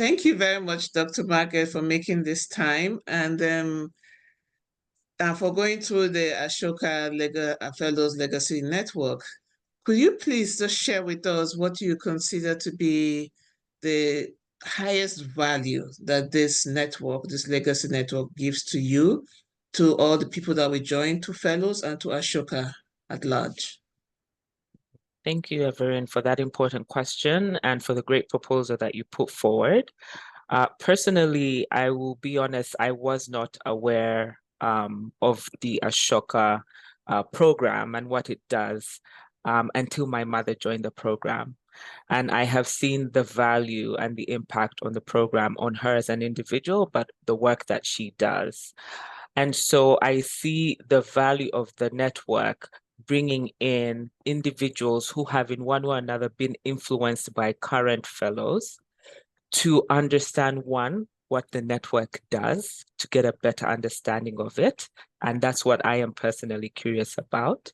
Thank you very much, Dr. Margaret, for making this time and for going through the Ashoka Fellows Legacy Network. Could you please just share with us what you consider to be the highest value that this network, this legacy network, gives to you, to all the people that we join, to fellows and to Ashoka at large? Thank you, Everin, for that important question and for the great proposal that you put forward. Personally, I will be honest, I was not aware of the Ashoka program and what it does until my mother joined the program. And I have seen the value and the impact on the program on her as an individual, but the work that she does. And so I see the value of the network bringing in individuals who have in one way or another been influenced by current fellows to understand, one, what the network does, to get a better understanding of it. And that's what I am personally curious about.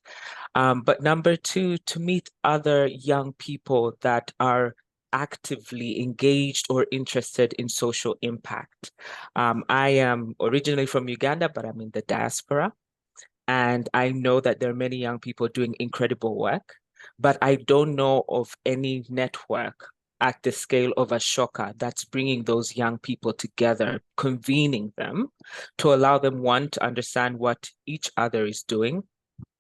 But number two, to meet other young people that are actively engaged or interested in social impact. I am originally from Uganda, but I'm in the diaspora. And I know that there are many young people doing incredible work, but I don't know of any network at the scale of Ashoka that's bringing those young people together, convening them to allow them, one, to understand what each other is doing,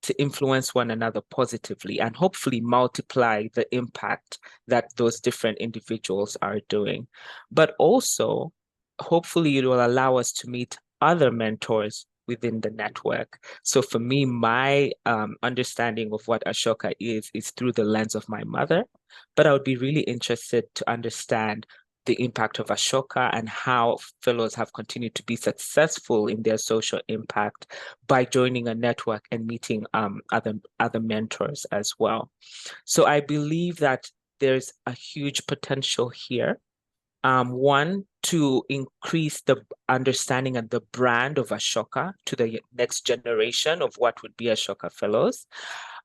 to influence one another positively, and hopefully multiply the impact that those different individuals are doing. But also, hopefully it will allow us to meet other mentors within the network. So for me, my understanding of what Ashoka is through the lens of my mother, but I would be really interested to understand the impact of Ashoka and how fellows have continued to be successful in their social impact by joining a network and meeting other mentors as well. So I believe that there's a huge potential here. One, to increase the understanding and the brand of Ashoka to the next generation of what would be Ashoka Fellows.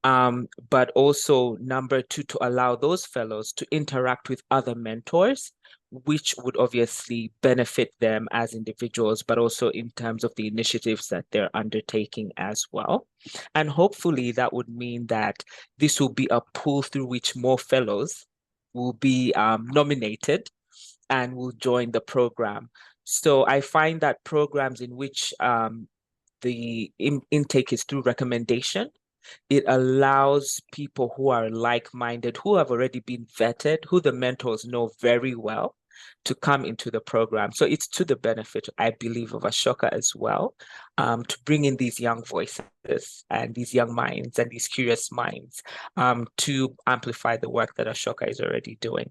But also, number two, to allow those fellows to interact with other mentors, which would obviously benefit them as individuals, but also in terms of the initiatives that they're undertaking as well. And hopefully that would mean that this will be a pool through which more fellows will be nominated and will join the program. So I find that programs in which the intake is through recommendation, it allows people who are like-minded, who have already been vetted, who the mentors know very well, to come into the program. So it's to the benefit, I believe, of Ashoka as well, to bring in these young voices and these young minds and these curious minds to amplify the work that Ashoka is already doing.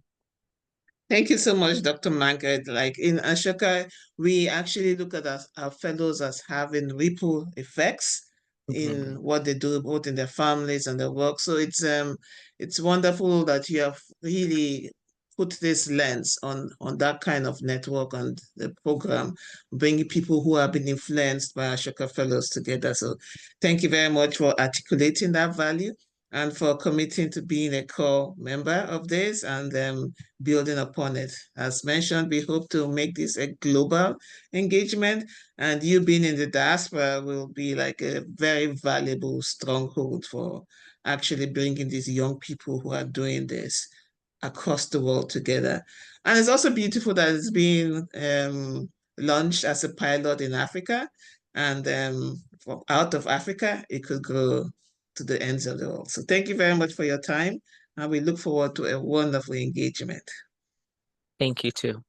Thank you so much, Dr. Margaret. Like in Ashoka, we actually look at our fellows as having ripple effects in what they do, both in their families and their work. So it's wonderful that you have really put this lens on that kind of network and the program, bringing people who have been influenced by Ashoka Fellows together. So thank you very much for articulating that value and for committing to being a core member of this and building upon it. As mentioned, we hope to make this a global engagement, and you being in the diaspora will be like a very valuable stronghold for actually bringing these young people who are doing this across the world together. And it's also beautiful that it's being launched as a pilot in Africa, and from out of Africa, it could grow to the ends of the world. So thank you very much for your time, and we look forward to a wonderful engagement. Thank you too.